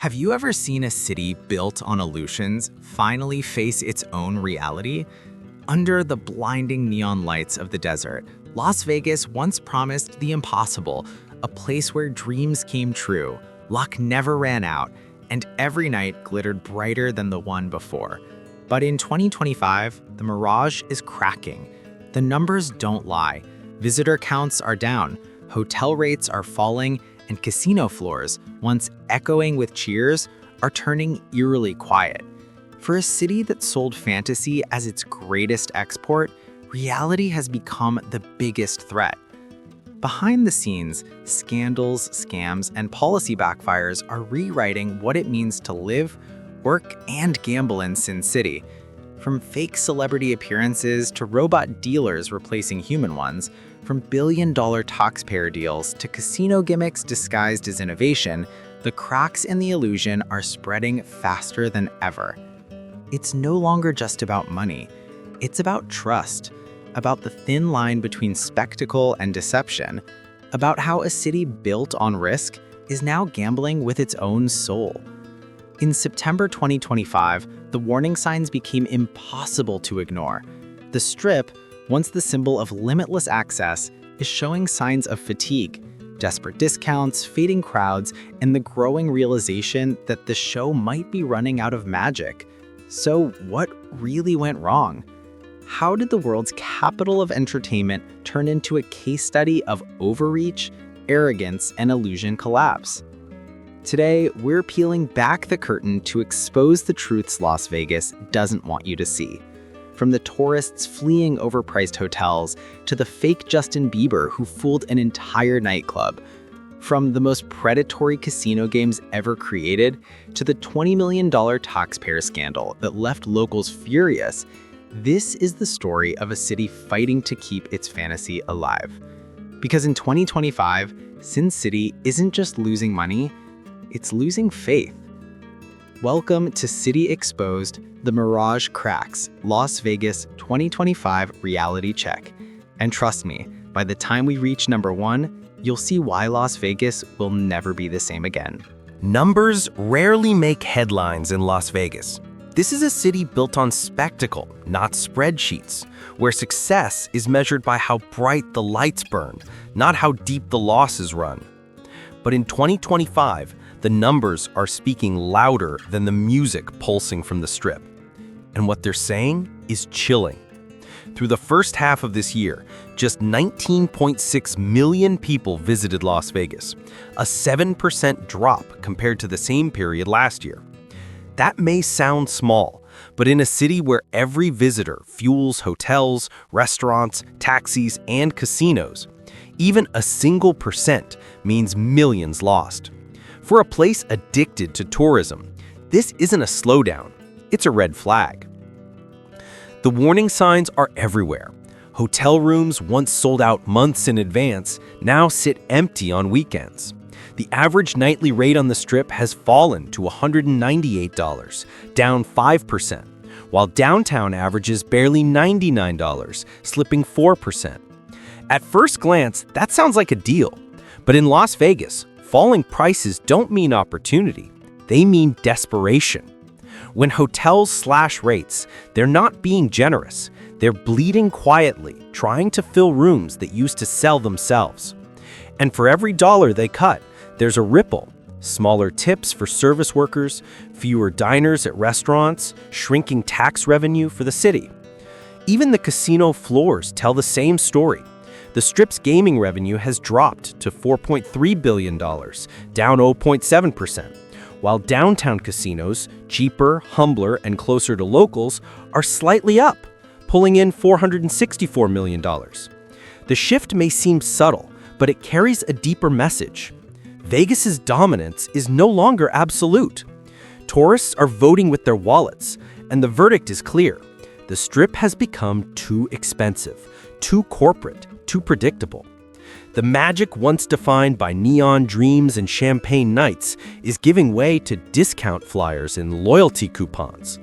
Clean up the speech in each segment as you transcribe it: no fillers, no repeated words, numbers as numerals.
Have you ever seen a city built on illusions finally face its own reality? Under the blinding neon lights of the desert, Las Vegas once promised the impossible, a place where dreams came true, luck never ran out, and every night glittered brighter than the one before. But in 2025, the Mirage is cracking. The numbers don't lie. Visitor counts are down, hotel rates are falling, and casino floors, once echoing with cheers, are turning eerily quiet. For a city that sold fantasy as its greatest export, reality has become the biggest threat. Behind the scenes, scandals, scams, and policy backfires are rewriting what it means to live, work, and gamble in Sin City. From fake celebrity appearances to robot dealers replacing human ones, from billion-dollar taxpayer deals to casino gimmicks disguised as innovation, the cracks in the illusion are spreading faster than ever. It's no longer just about money. It's about trust, about the thin line between spectacle and deception, about how a city built on risk is now gambling with its own soul. In September 2025, the warning signs became impossible to ignore. The Strip, once the symbol of limitless access, is showing signs of fatigue, desperate discounts, fading crowds, and the growing realization that the show might be running out of magic. So what really went wrong? How did the world's capital of entertainment turn into a case study of overreach, arrogance, and illusion collapse? Today, we're peeling back the curtain to expose the truths Las Vegas doesn't want you to see. From the tourists fleeing overpriced hotels to the fake Justin Bieber who fooled an entire nightclub. From the most predatory casino games ever created to the $20 million taxpayer scandal that left locals furious, this is the story of a city fighting to keep its fantasy alive. Because in 2025, Sin City isn't just losing money, it's losing faith. Welcome to City Exposed, The Mirage Cracks, Las Vegas 2025 Reality Check. And trust me, by the time we reach number 1, you'll see why Las Vegas will never be the same again. Numbers rarely make headlines in Las Vegas. This is a city built on spectacle, not spreadsheets, where success is measured by how bright the lights burn, not how deep the losses run. But in 2025, the numbers are speaking louder than the music pulsing from the Strip. And what they're saying is chilling. Through the first half of this year, just 19.6 million people visited Las Vegas, a 7% drop compared to the same period last year. That may sound small, but in a city where every visitor fuels hotels, restaurants, taxis, and casinos, even a single percent means millions lost. For a place addicted to tourism, this isn't a slowdown, it's a red flag. The warning signs are everywhere. Hotel rooms once sold out months in advance now sit empty on weekends. The average nightly rate on the Strip has fallen to $198, down 5%, while downtown averages barely $99, slipping 4%. At first glance, that sounds like a deal, but in Las Vegas, falling prices don't mean opportunity, they mean desperation. When hotels slash rates, they're not being generous, they're bleeding quietly, trying to fill rooms that used to sell themselves. And for every dollar they cut, there's a ripple. Smaller tips for service workers, fewer diners at restaurants, shrinking tax revenue for the city. Even the casino floors tell the same story. The Strip's gaming revenue has dropped to $4.3 billion, down 0.7%, while downtown casinos, cheaper, humbler, and closer to locals, are slightly up, pulling in $464 million. The shift may seem subtle, but it carries a deeper message. Vegas's dominance is no longer absolute. Tourists are voting with their wallets, and the verdict is clear. The Strip has become too expensive, too corporate, too predictable. The magic once defined by neon dreams and champagne nights is giving way to discount flyers and loyalty coupons.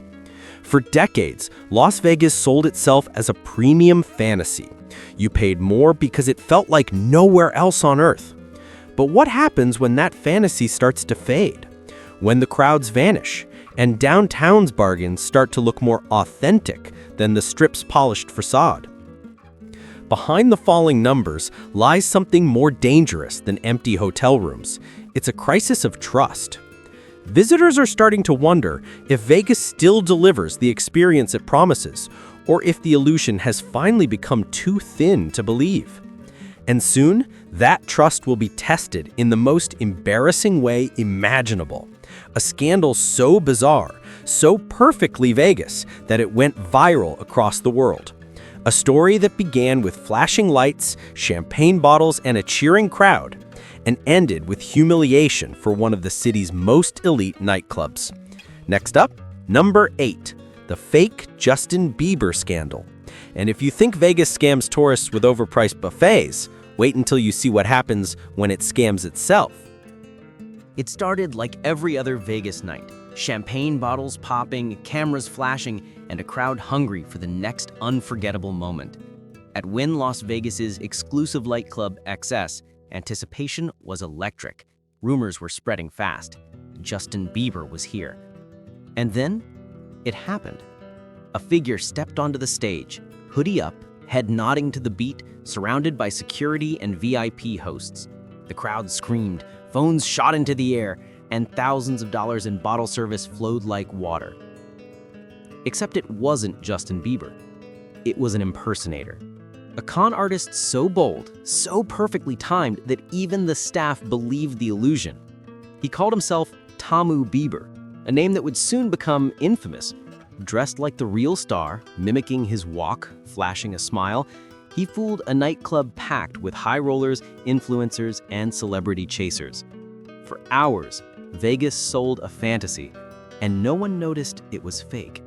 For decades, Las Vegas sold itself as a premium fantasy. You paid more because it felt like nowhere else on earth. But what happens when that fantasy starts to fade? when the crowds vanish, and downtown's bargains start to look more authentic than the Strip's polished facade. Behind the falling numbers lies something more dangerous than empty hotel rooms. It's a crisis of trust. Visitors are starting to wonder if Vegas still delivers the experience it promises, or if the illusion has finally become too thin to believe. And soon, that trust will be tested in the most embarrassing way imaginable. A scandal so bizarre, so perfectly Vegas, that it went viral across the world. A story that began with flashing lights, champagne bottles, and a cheering crowd, and ended with humiliation for one of the city's most elite nightclubs. Next up, number 8, the fake Justin Bieber scandal. And if you think Vegas scams tourists with overpriced buffets, wait until you see what happens when it scams itself. It started like every other Vegas night. Champagne bottles popping, cameras flashing, and a crowd hungry for the next unforgettable moment. At Wynn Las Vegas's exclusive nightclub XS, anticipation was electric. Rumors were spreading fast. Justin Bieber was here. And then, it happened. A figure stepped onto the stage, hoodie up, head nodding to the beat, surrounded by security and VIP hosts. The crowd screamed, phones shot into the air, and thousands of dollars in bottle service flowed like water. Except it wasn't Justin Bieber. It was an impersonator. A con artist so bold, so perfectly timed that even the staff believed the illusion. He called himself Tamu Bieber, a name that would soon become infamous. Dressed like the real star, mimicking his walk, flashing a smile, he fooled a nightclub packed with high rollers, influencers, and celebrity chasers. For hours, Vegas sold a fantasy, and no one noticed it was fake.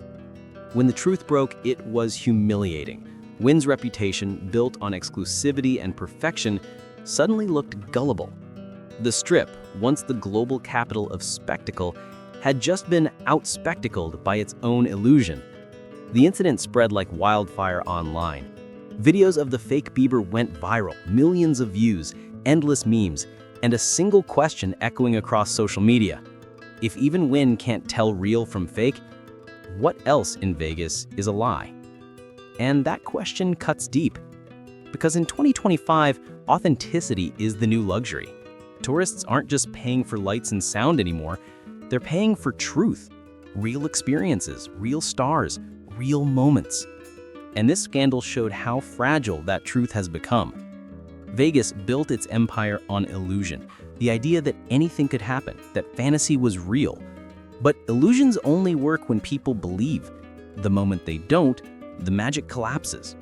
When the truth broke, it was humiliating. Wynn's reputation, built on exclusivity and perfection, suddenly looked gullible. The Strip, once the global capital of spectacle, had just been out-spectacled by its own illusion. The incident spread like wildfire online. Videos of the fake Bieber went viral, millions of views, endless memes, and a single question echoing across social media. If even Wynn can't tell real from fake, what else in Vegas is a lie? And that question cuts deep. Because in 2025, authenticity is the new luxury. Tourists aren't just paying for lights and sound anymore, they're paying for truth, real experiences, real stars, real moments. And this scandal showed how fragile that truth has become. Vegas built its empire on illusion, the idea that anything could happen, that fantasy was real. But illusions only work when people believe. The moment they don't, the magic collapses.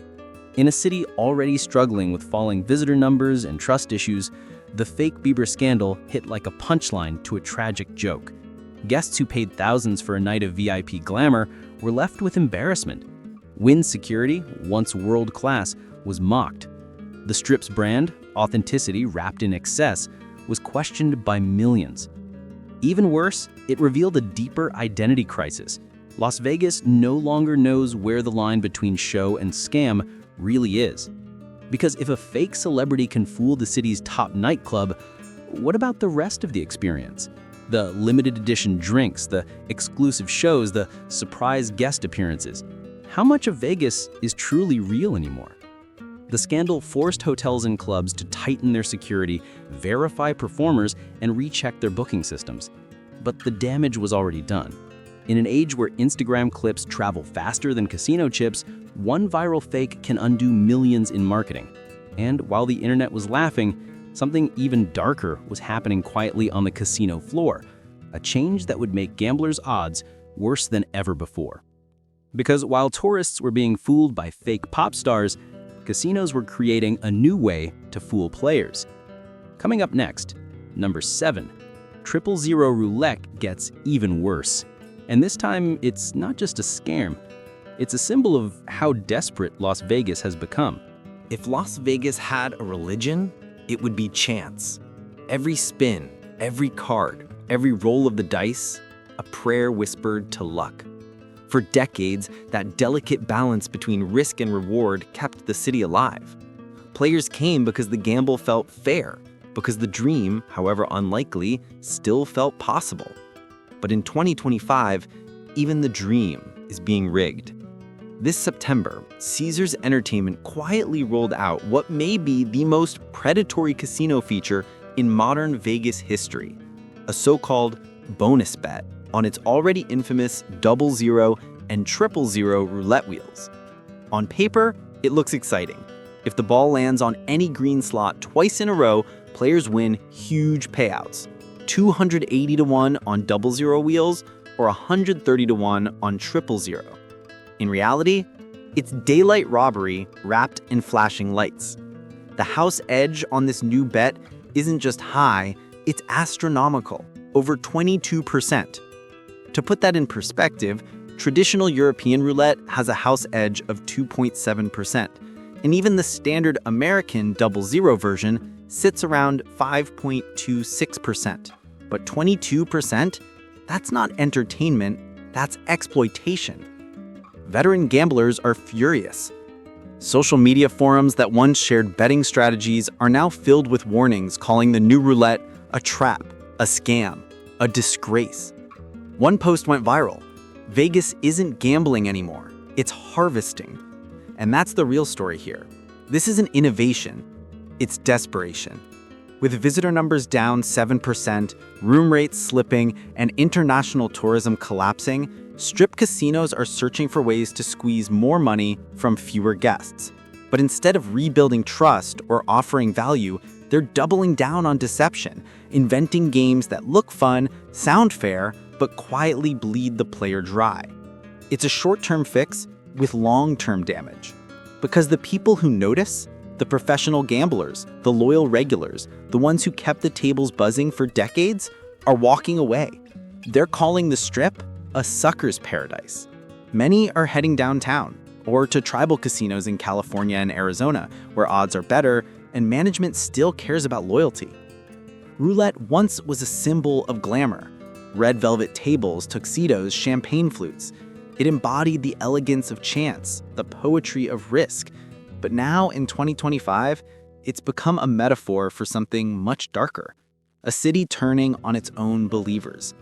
In a city already struggling with falling visitor numbers and trust issues, the fake Bieber scandal hit like a punchline to a tragic joke. Guests who paid thousands for a night of VIP glamour were left with embarrassment. Wynn's security, once world-class, was mocked. The Strip's brand, authenticity wrapped in excess, was questioned by millions. Even worse, it revealed a deeper identity crisis. Las Vegas no longer knows where the line between show and scam really is. Because if a fake celebrity can fool the city's top nightclub, what about the rest of the experience? The limited edition drinks, the exclusive shows, the surprise guest appearances. How much of Vegas is truly real anymore? The scandal forced hotels and clubs to tighten their security, verify performers, and recheck their booking systems. But the damage was already done. In an age where Instagram clips travel faster than casino chips, one viral fake can undo millions in marketing. And while the internet was laughing, something even darker was happening quietly on the casino floor, a change that would make gamblers' odds worse than ever before. Because while tourists were being fooled by fake pop stars, casinos were creating a new way to fool players. Coming up next, number 7, 000 roulette gets even worse. And this time, it's not just a scam. It's a symbol of how desperate Las Vegas has become. If Las Vegas had a religion, it would be chance. Every spin, every card, every roll of the dice, a prayer whispered to luck. For decades, that delicate balance between risk and reward kept the city alive. Players came because the gamble felt fair, because the dream, however unlikely, still felt possible. But in 2025, even the dream is being rigged. This September, Caesars Entertainment quietly rolled out what may be the most predatory casino feature in modern Vegas history, a so-called bonus bet on its already infamous 00 and 000 roulette wheels. On paper, it looks exciting. If the ball lands on any green slot twice in a row, players win huge payouts. 280 to 1 on 00 wheels or 130 to 1 on 000. In reality, it's daylight robbery wrapped in flashing lights. The house edge on this new bet isn't just high, it's astronomical, over 22%. To put that in perspective, traditional European roulette has a house edge of 2.7%, and even the standard American 00 version sits around 5.26%. But 22%? That's not entertainment, that's exploitation. Veteran gamblers are furious. Social media forums that once shared betting strategies are now filled with warnings calling the new roulette a trap, a scam, a disgrace. One post went viral. Vegas isn't gambling anymore, it's harvesting. And that's the real story here. This isn't innovation, it's desperation. With visitor numbers down 7%, room rates slipping, and international tourism collapsing, strip casinos are searching for ways to squeeze more money from fewer guests. But instead of rebuilding trust or offering value, they're doubling down on deception, inventing games that look fun, sound fair, but quietly bleed the player dry. It's a short-term fix with long-term damage. Because the people who notice, the professional gamblers, the loyal regulars, the ones who kept the tables buzzing for decades, are walking away. They're calling the Strip a sucker's paradise. Many are heading downtown or to tribal casinos in California and Arizona, where odds are better and management still cares about loyalty. Roulette once was a symbol of glamour. Red velvet tables, tuxedos, champagne flutes. It embodied the elegance of chance, the poetry of risk. But now, in 2025, it's become a metaphor for something much darker, a city turning on its own believers.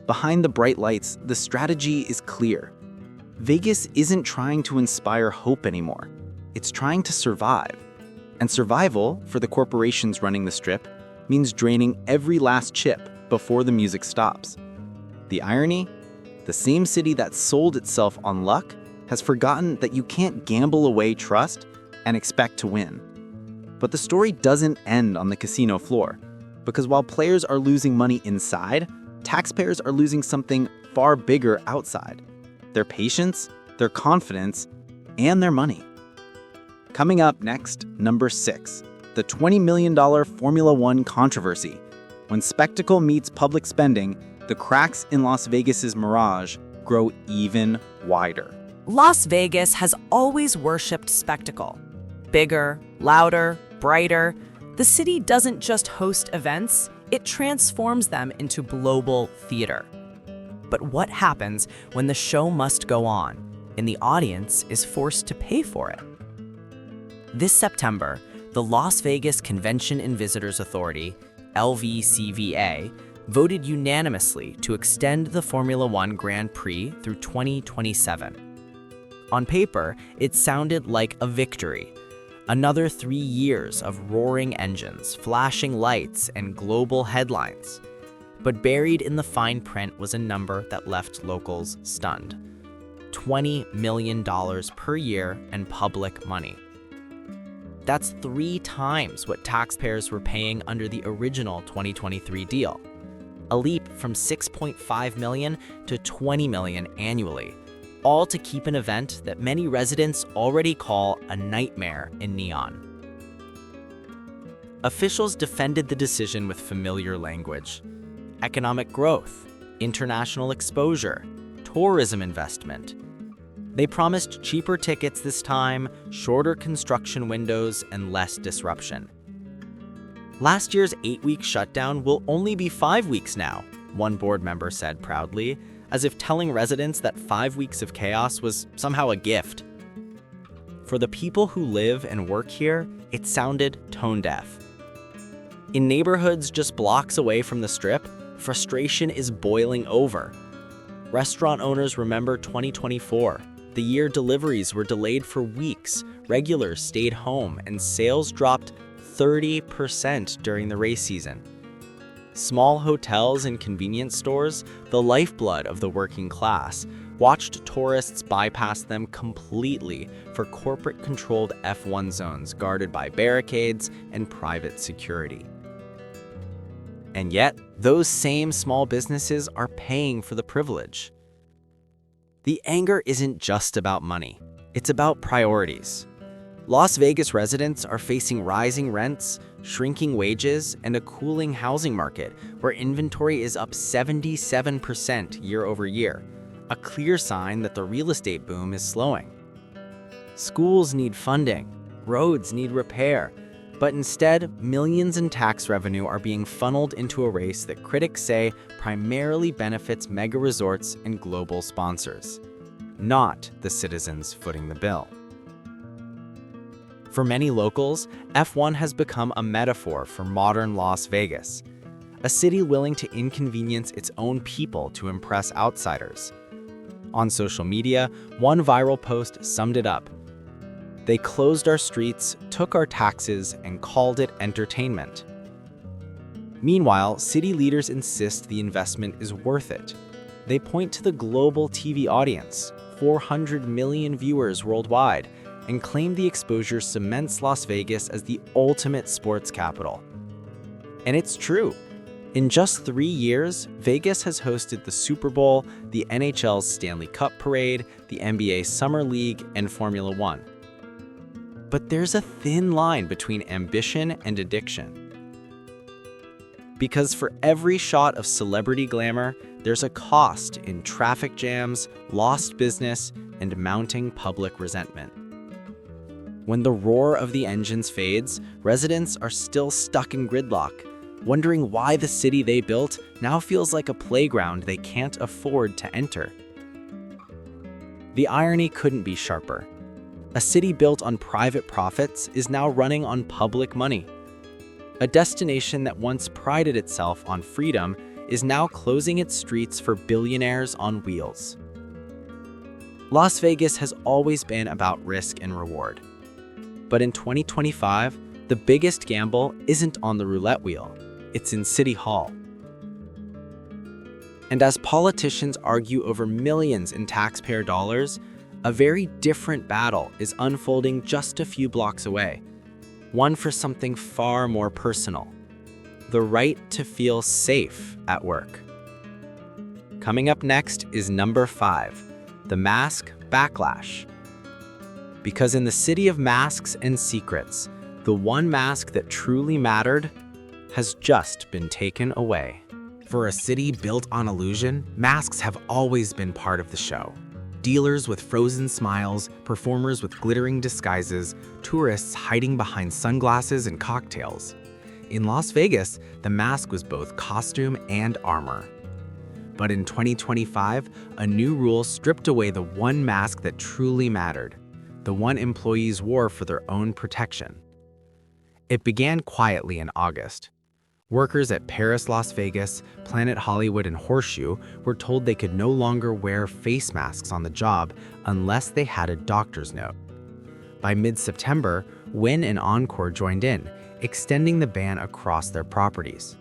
Behind the bright lights, the strategy is clear. Vegas isn't trying to inspire hope anymore. It's trying to survive. And survival, for the corporations running the Strip, means draining every last chip before the music stops. The irony? The same city that sold itself on luck has forgotten that you can't gamble away trust and expect to win. But the story doesn't end on the casino floor, because while players are losing money inside, taxpayers are losing something far bigger outside: their patience, their confidence, and their money. Coming up next, number 6, the $20 million Formula One controversy. When spectacle meets public spending, the cracks in Las Vegas's Mirage grow even wider. Las Vegas has always worshipped spectacle. Bigger, louder, brighter. The city doesn't just host events, it transforms them into global theater. But what happens when the show must go on and the audience is forced to pay for it? This September, the Las Vegas Convention and Visitors Authority, LVCVA, voted unanimously to extend the Formula One Grand Prix through 2027. On paper, it sounded like a victory. Another 3 years of roaring engines, flashing lights, and global headlines. But buried in the fine print was a number that left locals stunned. $20 million per year and public money. That's 3 times what taxpayers were paying under the original 2023 deal. A leap from $6.5 million to $20 million annually, all to keep an event that many residents already call a nightmare in neon. Officials defended the decision with familiar language. Economic growth, international exposure, tourism investment. They promised cheaper tickets this time, shorter construction windows, and less disruption. Last year's 8-week shutdown will only be 5 weeks now, one board member said proudly, as if telling residents that 5 weeks of chaos was somehow a gift. For the people who live and work here, it sounded tone deaf. In neighborhoods just blocks away from the Strip, Frustration is boiling over. Restaurant owners remember 2024, the year deliveries were delayed for weeks, regulars stayed home, and sales dropped 30% during the race season. Small hotels and convenience stores, the lifeblood of the working class, watched tourists bypass them completely for corporate-controlled F1 zones guarded by barricades and private security. And yet, those same small businesses are paying for the privilege. The anger isn't just about money, it's about priorities. Las Vegas residents are facing rising rents, shrinking wages, and a cooling housing market where inventory is up 77% year over year, a clear sign that the real estate boom is slowing. Schools need funding, roads need repair, but instead, millions in tax revenue are being funneled into a race that critics say primarily benefits mega resorts and global sponsors, not the citizens footing the bill. For many locals, F1 has become a metaphor for modern Las Vegas, a city willing to inconvenience its own people to impress outsiders. On social media, one viral post summed it up. They closed our streets, took our taxes, and called it entertainment. Meanwhile, city leaders insist the investment is worth it. They point to the global TV audience, 400 million viewers worldwide, and claim the exposure cements Las Vegas as the ultimate sports capital. And it's true. In just 3 years, Vegas has hosted the Super Bowl, the NHL's Stanley Cup Parade, the NBA Summer League, and Formula One. But there's a thin line between ambition and addiction. Because for every shot of celebrity glamour, there's a cost in traffic jams, lost business, and mounting public resentment. When the roar of the engines fades, residents are still stuck in gridlock, wondering why the city they built now feels like a playground they can't afford to enter. The irony couldn't be sharper. A city built on private profits is now running on public money. A destination that once prided itself on freedom is now closing its streets for billionaires on wheels. Las Vegas has always been about risk and reward. But in 2025, the biggest gamble isn't on the roulette wheel, it's in City Hall. And as politicians argue over millions in taxpayer dollars, a very different battle is unfolding just a few blocks away, one for something far more personal: the right to feel safe at work. Coming up next is number 5, the mask backlash. Because in the city of masks and secrets, the one mask that truly mattered has just been taken away. For a city built on illusion, masks have always been part of the show. Dealers with frozen smiles, performers with glittering disguises, tourists hiding behind sunglasses and cocktails. In Las Vegas, the mask was both costume and armor. But in 2025, a new rule stripped away the one mask that truly mattered, the one employees wore for their own protection. It began quietly in August. Workers at Paris Las Vegas, Planet Hollywood, and Horseshoe were told they could no longer wear face masks on the job unless they had a doctor's note. By mid-September, Wynn and Encore joined in, extending the ban across their properties.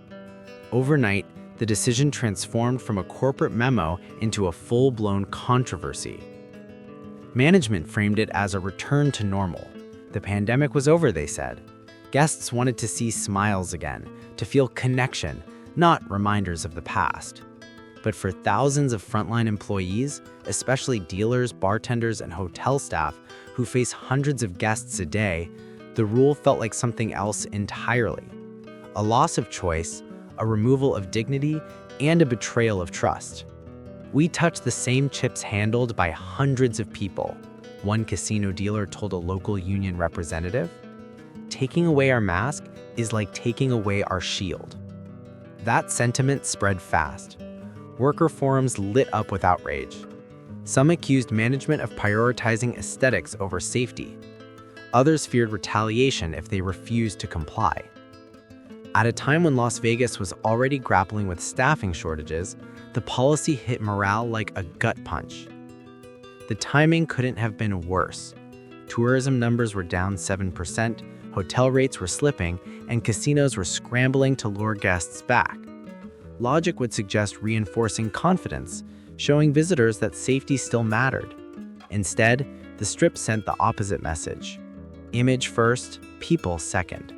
Overnight, the decision transformed from a corporate memo into a full-blown controversy. Management framed it as a return to normal. The pandemic was over, they said. Guests wanted to see smiles again, to feel connection, not reminders of the past. But for thousands of frontline employees, especially dealers, bartenders, and hotel staff who face hundreds of guests a day, the rule felt like something else entirely. A loss of choice, a removal of dignity, and a betrayal of trust. We touch the same chips handled by hundreds of people, one casino dealer told a local union representative. Taking away our mask is like taking away our shield. That sentiment spread fast. Worker forums lit up with outrage. Some accused management of prioritizing aesthetics over safety. Others feared retaliation if they refused to comply. At a time when Las Vegas was already grappling with staffing shortages, the policy hit morale like a gut punch. The timing couldn't have been worse. Tourism numbers were down 7%, hotel rates were slipping, and casinos were scrambling to lure guests back. Logic would suggest reinforcing confidence, showing visitors that safety still mattered. Instead, the Strip sent the opposite message. Image first, people second.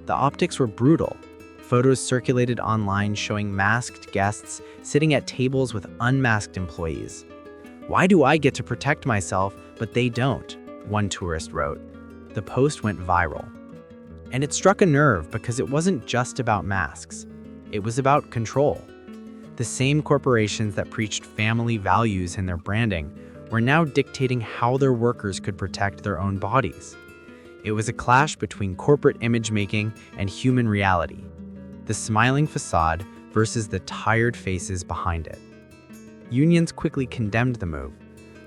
The optics were brutal. Photos circulated online showing masked guests sitting at tables with unmasked employees. "Why do I get to protect myself, but they don't?" one tourist wrote. The post went viral. And it struck a nerve because it wasn't just about masks. It was about control. The same corporations that preached family values in their branding were now dictating how their workers could protect their own bodies. It was a clash between corporate image-making and human reality. The smiling facade versus the tired faces behind it. Unions quickly condemned the move,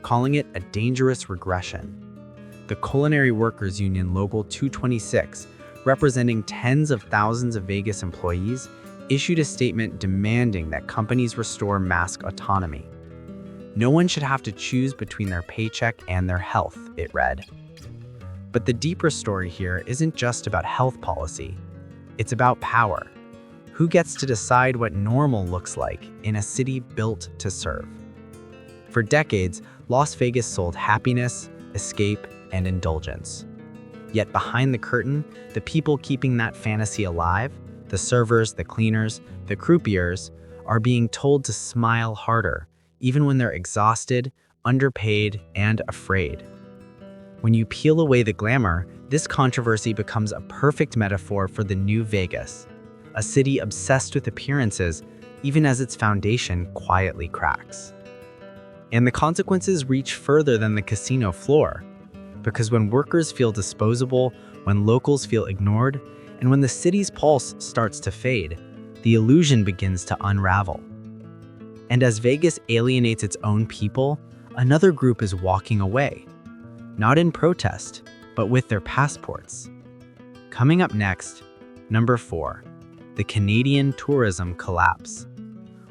calling it a dangerous regression. The Culinary Workers Union Local 226, representing tens of thousands of Vegas employees, issued a statement demanding that companies restore mask autonomy. No one should have to choose between their paycheck and their health, it read. But the deeper story here isn't just about health policy. It's about power. Who gets to decide what normal looks like in a city built to serve? For decades, Las Vegas sold happiness, escape, and indulgence. Yet behind the curtain, the people keeping that fantasy alive, the servers, the cleaners, the croupiers, are being told to smile harder, even when they're exhausted, underpaid, and afraid. When you peel away the glamour, this controversy becomes a perfect metaphor for the new Vegas, a city obsessed with appearances, even as its foundation quietly cracks. And the consequences reach further than the casino floor. Because when workers feel disposable, when locals feel ignored, and when the city's pulse starts to fade, the illusion begins to unravel. And as Vegas alienates its own people, another group is walking away. Not in protest, but with their passports. Coming up next, number 4, the Canadian tourism collapse.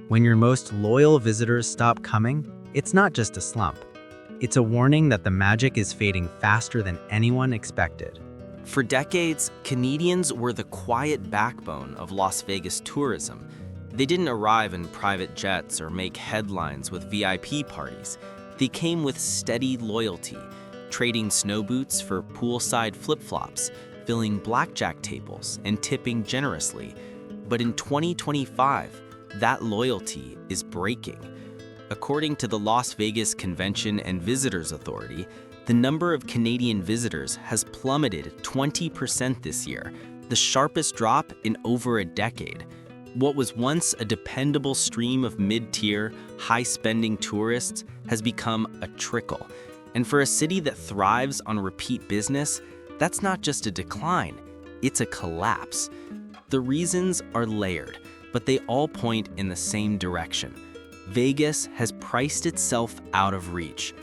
When your most loyal visitors stop coming, it's not just a slump. It's a warning that the magic is fading faster than anyone expected. For decades, Canadians were the quiet backbone of Las Vegas tourism. They didn't arrive in private jets or make headlines with VIP parties. They came with steady loyalty, trading snow boots for poolside flip-flops, filling blackjack tables, and tipping generously. But in 2025, that loyalty is breaking. According to the Las Vegas Convention and Visitors Authority, the number of Canadian visitors has plummeted 20% this year, the sharpest drop in over a decade. What was once a dependable stream of mid-tier, high-spending tourists has become a trickle. And for a city that thrives on repeat business, that's not just a decline, it's a collapse. The reasons are layered, but they all point in the same direction. Vegas has priced itself out of reach.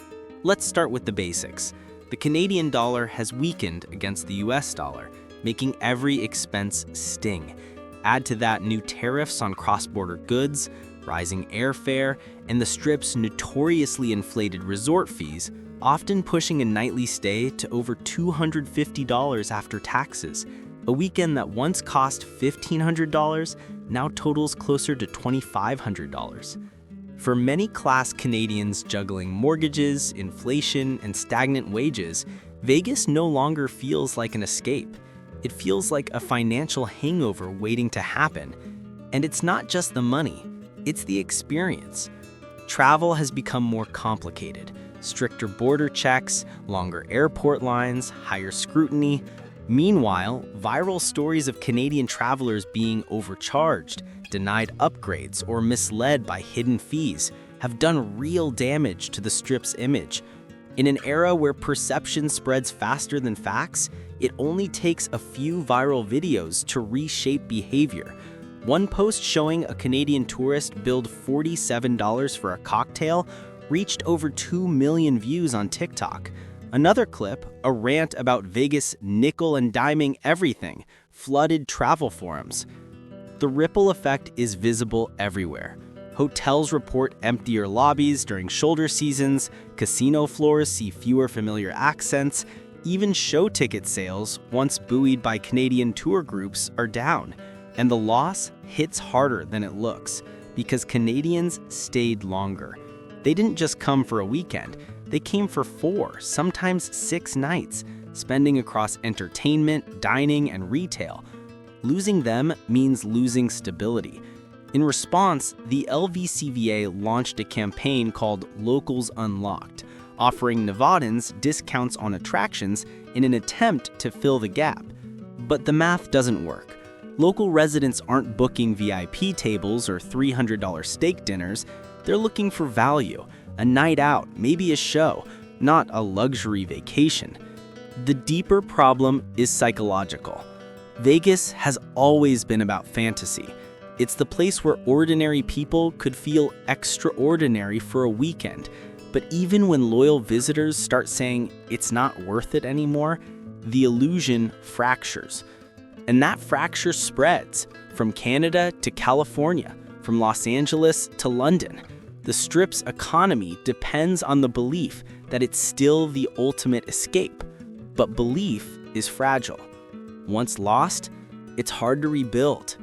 Let's start with the basics. The Canadian dollar has weakened against the US dollar, making every expense sting. Add to that new tariffs on cross-border goods, rising airfare, and the Strip's notoriously inflated resort fees, often pushing a nightly stay to over $250 after taxes. A weekend that once cost $1,500 now totals closer to $2,500. For many class Canadians juggling mortgages, inflation, and stagnant wages, Vegas no longer feels like an escape. It feels like a financial hangover waiting to happen. And it's not just the money, it's the experience. Travel has become more complicated. Stricter border checks, longer airport lines, higher scrutiny. Meanwhile, viral stories of Canadian travelers being overcharged, denied upgrades, or misled by hidden fees have done real damage to the Strip's image. In an era where perception spreads faster than facts, it only takes a few viral videos to reshape behavior. One post showing a Canadian tourist billed $47 for a cocktail reached over 2 million views on TikTok. Another clip, a rant about Vegas nickel and diming everything, flooded travel forums. The ripple effect is visible everywhere. Hotels report emptier lobbies during shoulder seasons, casino floors see fewer familiar accents, even show ticket sales, once buoyed by Canadian tour groups, are down. And the loss hits harder than it looks, because Canadians stayed longer. They didn't just come for a weekend, they came for 4, sometimes 6 nights, spending across entertainment, dining, and retail. Losing them means losing stability. In response, the LVCVA launched a campaign called Locals Unlocked, offering Nevadans discounts on attractions in an attempt to fill the gap. But the math doesn't work. Local residents aren't booking VIP tables or $300 steak dinners. They're looking for value, a night out, maybe a show, not a luxury vacation. The deeper problem is psychological. Vegas has always been about fantasy. It's the place where ordinary people could feel extraordinary for a weekend. But even when loyal visitors start saying it's not worth it anymore, the illusion fractures. And that fracture spreads from Canada to California, from Los Angeles to London. The Strip's economy depends on the belief that it's still the ultimate escape. But belief is fragile. Once lost, it's hard to rebuild.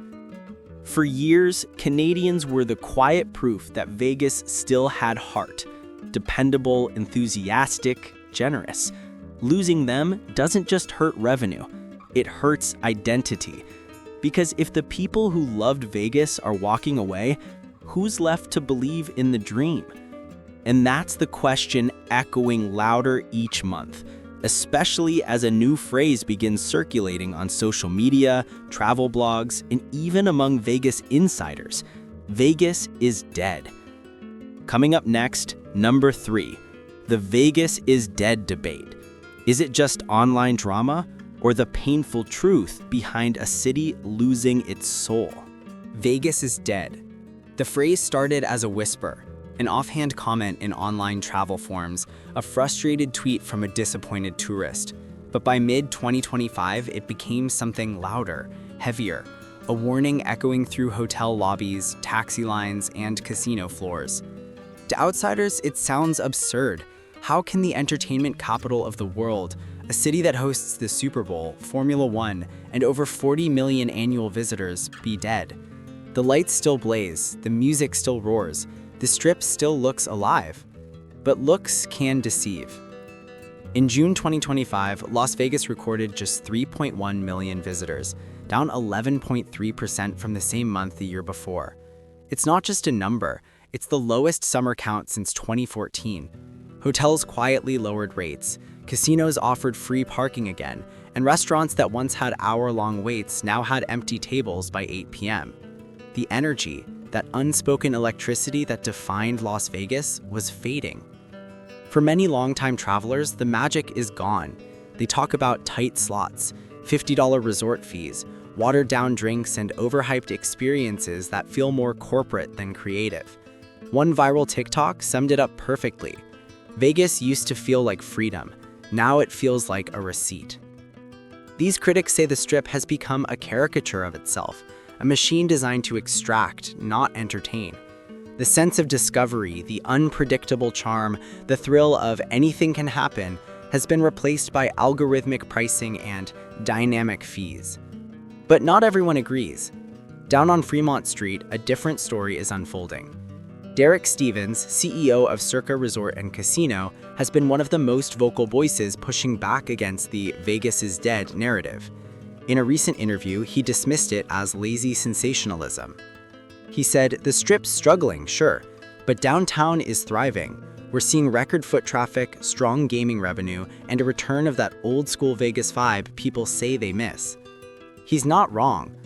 For years, Canadians were the quiet proof that Vegas still had heart. Dependable, enthusiastic, generous. Losing them doesn't just hurt revenue, it hurts identity. Because if the people who loved Vegas are walking away, who's left to believe in the dream? And that's the question echoing louder each month, especially as a new phrase begins circulating on social media, travel blogs, and even among Vegas insiders. Vegas is dead. Coming up next, number 3, the Vegas is dead debate. Is it just online drama or the painful truth behind a city losing its soul? Vegas is dead. The phrase started as a whisper, an offhand comment in online travel forums, a frustrated tweet from a disappointed tourist. But by mid-2025, it became something louder, heavier, a warning echoing through hotel lobbies, taxi lines, and casino floors. To outsiders, it sounds absurd. How can the entertainment capital of the world, a city that hosts the Super Bowl, Formula One, and over 40 million annual visitors, be dead? The lights still blaze, the music still roars, the Strip still looks alive. But looks can deceive. In June 2025, Las Vegas recorded just 3.1 million visitors, down 11.3% from the same month the year before. It's not just a number, it's the lowest summer count since 2014. Hotels quietly lowered rates, casinos offered free parking again, and restaurants that once had hour-long waits now had empty tables by 8 p.m. The energy, that unspoken electricity that defined Las Vegas, was fading. For many longtime travelers, the magic is gone. They talk about tight slots, $50 resort fees, watered-down drinks, and overhyped experiences that feel more corporate than creative. One viral TikTok summed it up perfectly. Vegas used to feel like freedom. Now it feels like a receipt. These critics say the Strip has become a caricature of itself, a machine designed to extract, not entertain. The sense of discovery, the unpredictable charm, the thrill of anything can happen has been replaced by algorithmic pricing and dynamic fees. But not everyone agrees. Down on Fremont Street, a different story is unfolding. Derek Stevens, CEO of Circa Resort and Casino, has been one of the most vocal voices pushing back against the Vegas is dead narrative. In a recent interview, he dismissed it as lazy sensationalism. He said, "The Strip's struggling, sure, but downtown is thriving. We're seeing record foot traffic, strong gaming revenue, and a return of that old-school Vegas vibe people say they miss." He's not wrong.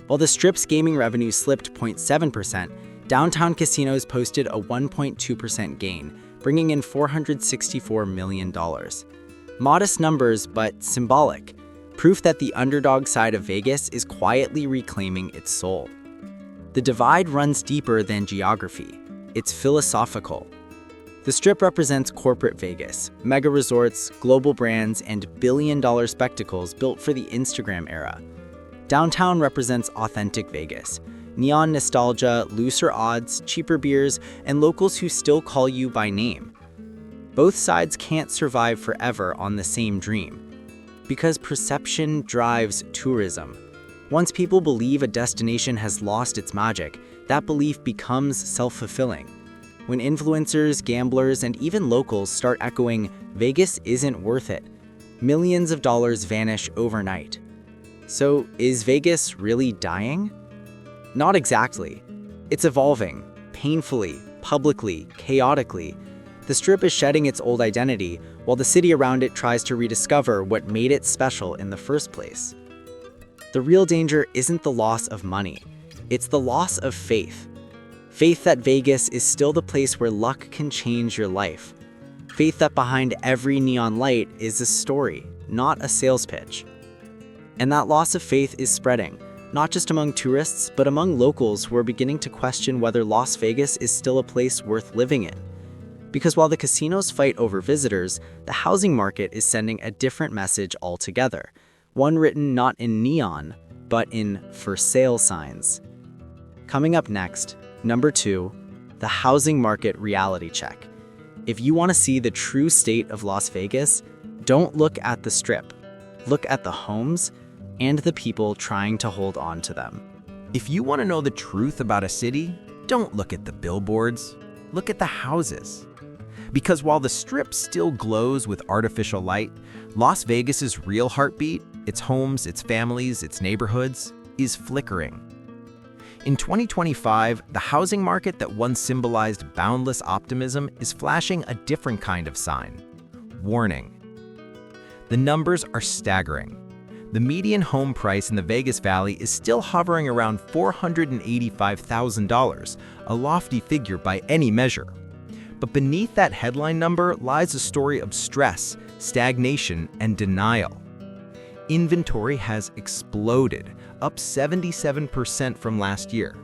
While the Strip's gaming revenue slipped 0.7%, downtown casinos posted a 1.2% gain, bringing in $464 million. Modest numbers, but symbolic. Proof that the underdog side of Vegas is quietly reclaiming its soul. The divide runs deeper than geography. It's philosophical. The Strip represents corporate Vegas, mega resorts, global brands, and billion-dollar spectacles built for the Instagram era. Downtown represents authentic Vegas. Neon nostalgia, looser odds, cheaper beers, and locals who still call you by name. Both sides can't survive forever on the same dream. Because perception drives tourism. Once people believe a destination has lost its magic, that belief becomes self-fulfilling. When influencers, gamblers, and even locals start echoing, "Vegas isn't worth it," millions of dollars vanish overnight. So, is Vegas really dying? Not exactly. It's evolving, painfully, publicly, chaotically. The Strip is shedding its old identity, while the city around it tries to rediscover what made it special in the first place. The real danger isn't the loss of money. It's the loss of faith. Faith that Vegas is still the place where luck can change your life. Faith that behind every neon light is a story, not a sales pitch. And that loss of faith is spreading, not just among tourists, but among locals who are beginning to question whether Las Vegas is still a place worth living in. Because while the casinos fight over visitors, the housing market is sending a different message altogether, one written not in neon, but in for sale signs. Coming up next, number 2, the housing market reality check. If you want to see the true state of Las Vegas, don't look at the Strip. Look at the homes and the people trying to hold on to them. If you want to know the truth about a city, don't look at the billboards, look at the houses. Because while the Strip still glows with artificial light, Las Vegas's real heartbeat, its homes, its families, its neighborhoods, is flickering. In 2025, the housing market that once symbolized boundless optimism is flashing a different kind of sign. Warning. The numbers are staggering. The median home price in the Vegas Valley is still hovering around $485,000, a lofty figure by any measure. But beneath that headline number lies a story of stress, stagnation, and denial. Inventory has exploded, up 77% from last year.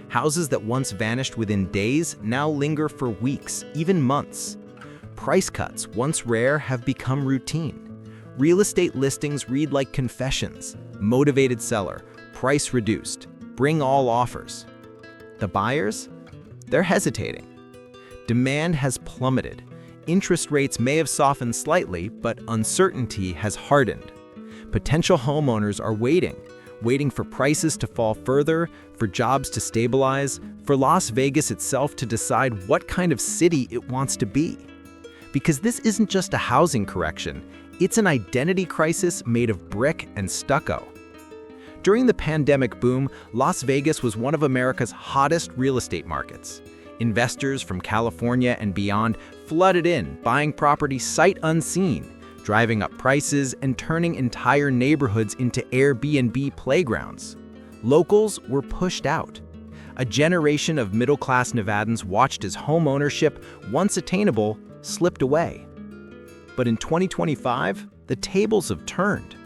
Houses that once vanished within days now linger for weeks, even months. Price cuts, once rare, have become routine. Real estate listings read like confessions: motivated seller, price reduced, bring all offers. The buyers? They're hesitating. Demand has plummeted. Interest rates may have softened slightly, but uncertainty has hardened. Potential homeowners are waiting for prices to fall further, for jobs to stabilize, for Las Vegas itself to decide what kind of city it wants to be. Because this isn't just a housing correction, it's an identity crisis made of brick and stucco. During the pandemic boom, Las Vegas was one of America's hottest real estate markets. Investors from California and beyond flooded in, buying property sight unseen, driving up prices and turning entire neighborhoods into Airbnb playgrounds. Locals were pushed out. A generation of middle-class Nevadans watched as home ownership, once attainable, slipped away. But in 2025, the tables have turned.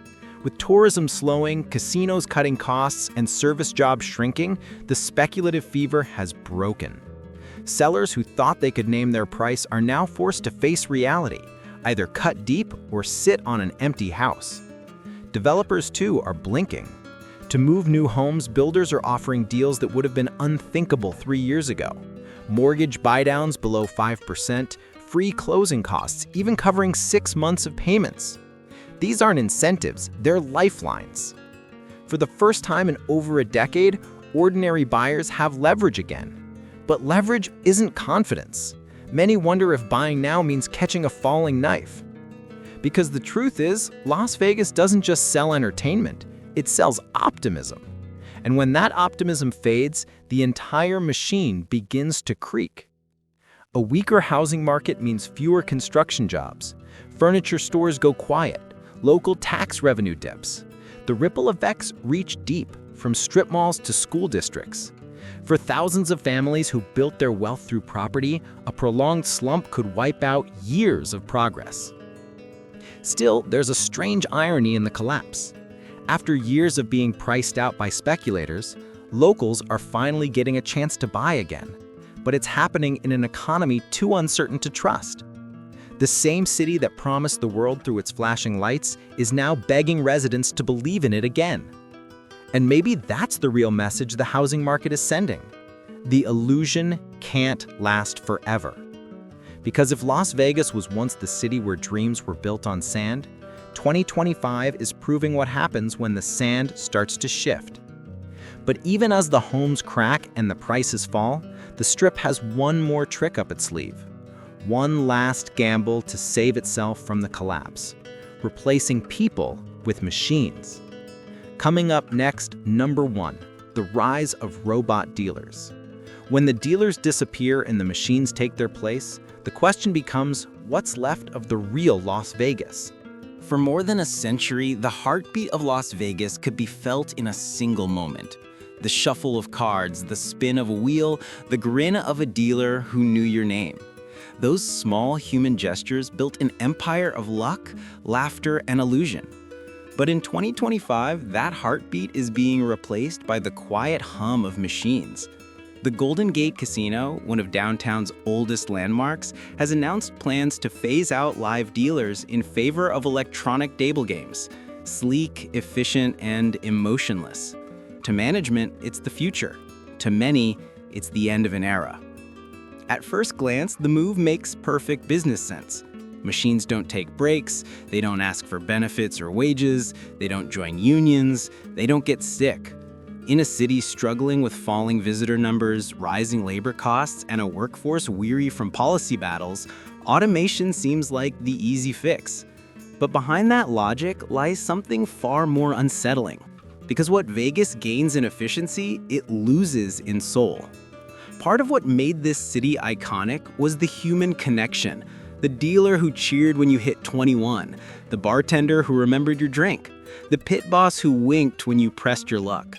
With tourism slowing, casinos cutting costs, and service jobs shrinking, the speculative fever has broken. Sellers who thought they could name their price are now forced to face reality, either cut deep or sit on an empty house. Developers, too, are blinking. To move new homes, builders are offering deals that would have been unthinkable 3 years ago. Mortgage buydowns below 5%, free closing costs, even covering 6 months of payments. These aren't incentives, they're lifelines. For the first time in over a decade, ordinary buyers have leverage again. But leverage isn't confidence. Many wonder if buying now means catching a falling knife. Because the truth is, Las Vegas doesn't just sell entertainment, it sells optimism. And when that optimism fades, the entire machine begins to creak. A weaker housing market means fewer construction jobs. Furniture stores go quiet. Local tax revenue dips. The ripple effects reach deep, from strip malls to school districts. For thousands of families who built their wealth through property, a prolonged slump could wipe out years of progress. Still, there's a strange irony in the collapse. After years of being priced out by speculators, locals are finally getting a chance to buy again. But it's happening in an economy too uncertain to trust. The same city that promised the world through its flashing lights is now begging residents to believe in it again. And maybe that's the real message the housing market is sending. The illusion can't last forever. Because if Las Vegas was once the city where dreams were built on sand, 2025 is proving what happens when the sand starts to shift. But even as the homes crack and the prices fall, the Strip has one more trick up its sleeve. One last gamble to save itself from the collapse, replacing people with machines. Coming up next, number 1, the rise of robot dealers. When the dealers disappear and the machines take their place, the question becomes, what's left of the real Las Vegas? For more than a century, the heartbeat of Las Vegas could be felt in a single moment. The shuffle of cards, the spin of a wheel, the grin of a dealer who knew your name. Those small human gestures built an empire of luck, laughter, and illusion. But in 2025, that heartbeat is being replaced by the quiet hum of machines. The Golden Gate Casino, one of downtown's oldest landmarks, has announced plans to phase out live dealers in favor of electronic table games, sleek, efficient, and emotionless. To management, it's the future. To many, it's the end of an era. At first glance, the move makes perfect business sense. Machines don't take breaks, they don't ask for benefits or wages, they don't join unions, they don't get sick. In a city struggling with falling visitor numbers, rising labor costs, and a workforce weary from policy battles, automation seems like the easy fix. But behind that logic lies something far more unsettling. Because what Vegas gains in efficiency, it loses in soul. Part of what made this city iconic was the human connection. The dealer who cheered when you hit 21, the bartender who remembered your drink, the pit boss who winked when you pressed your luck.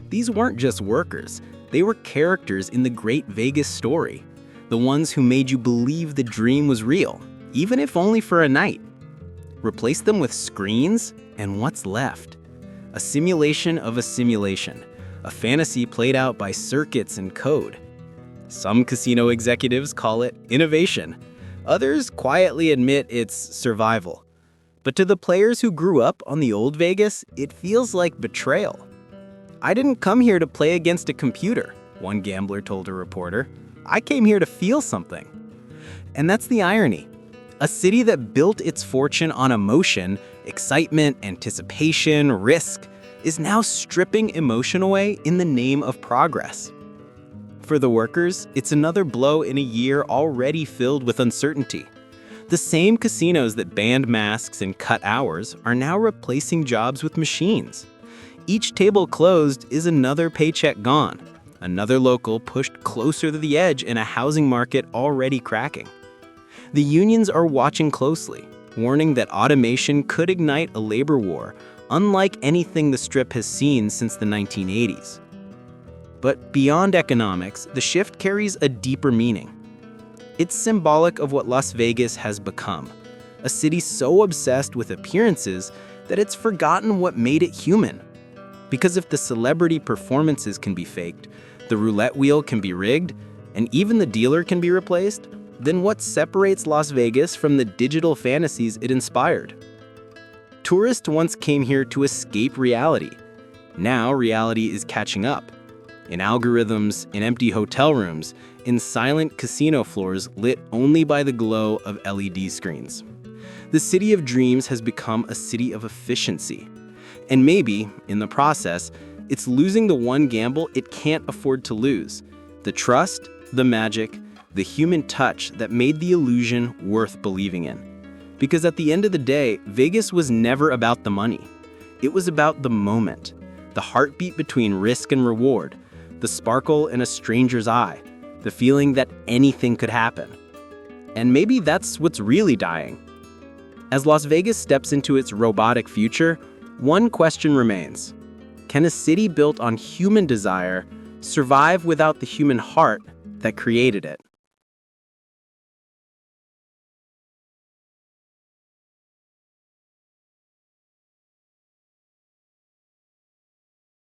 These weren't just workers, they were characters in the great Vegas story. The ones who made you believe the dream was real, even if only for a night. Replace them with screens, and what's left? A simulation of a simulation, a fantasy played out by circuits and code. Some casino executives call it innovation. Others quietly admit it's survival. But to the players who grew up on the old Vegas, it feels like betrayal. "I didn't come here to play against a computer," one gambler told a reporter. "I came here to feel something." And that's the irony. A city that built its fortune on emotion, excitement, anticipation, risk, is now stripping emotion away in the name of progress. For the workers, it's another blow in a year already filled with uncertainty. The same casinos that banned masks and cut hours are now replacing jobs with machines. Each table closed is another paycheck gone, another local pushed closer to the edge in a housing market already cracking. The unions are watching closely, warning that automation could ignite a labor war, unlike anything the Strip has seen since the 1980s. But beyond economics, the shift carries a deeper meaning. It's symbolic of what Las Vegas has become, a city so obsessed with appearances that it's forgotten what made it human. Because if the celebrity performances can be faked, the roulette wheel can be rigged, and even the dealer can be replaced, then what separates Las Vegas from the digital fantasies it inspired? Tourists once came here to escape reality. Now reality is catching up. In algorithms, in empty hotel rooms, in silent casino floors lit only by the glow of LED screens. The city of dreams has become a city of efficiency. And maybe, in the process, it's losing the one gamble it can't afford to lose: the trust, the magic, the human touch that made the illusion worth believing in. Because at the end of the day, Vegas was never about the money. It was about the moment, the heartbeat between risk and reward, the sparkle in a stranger's eye, the feeling that anything could happen. And maybe that's what's really dying. As Las Vegas steps into its robotic future, one question remains: can a city built on human desire survive without the human heart that created it?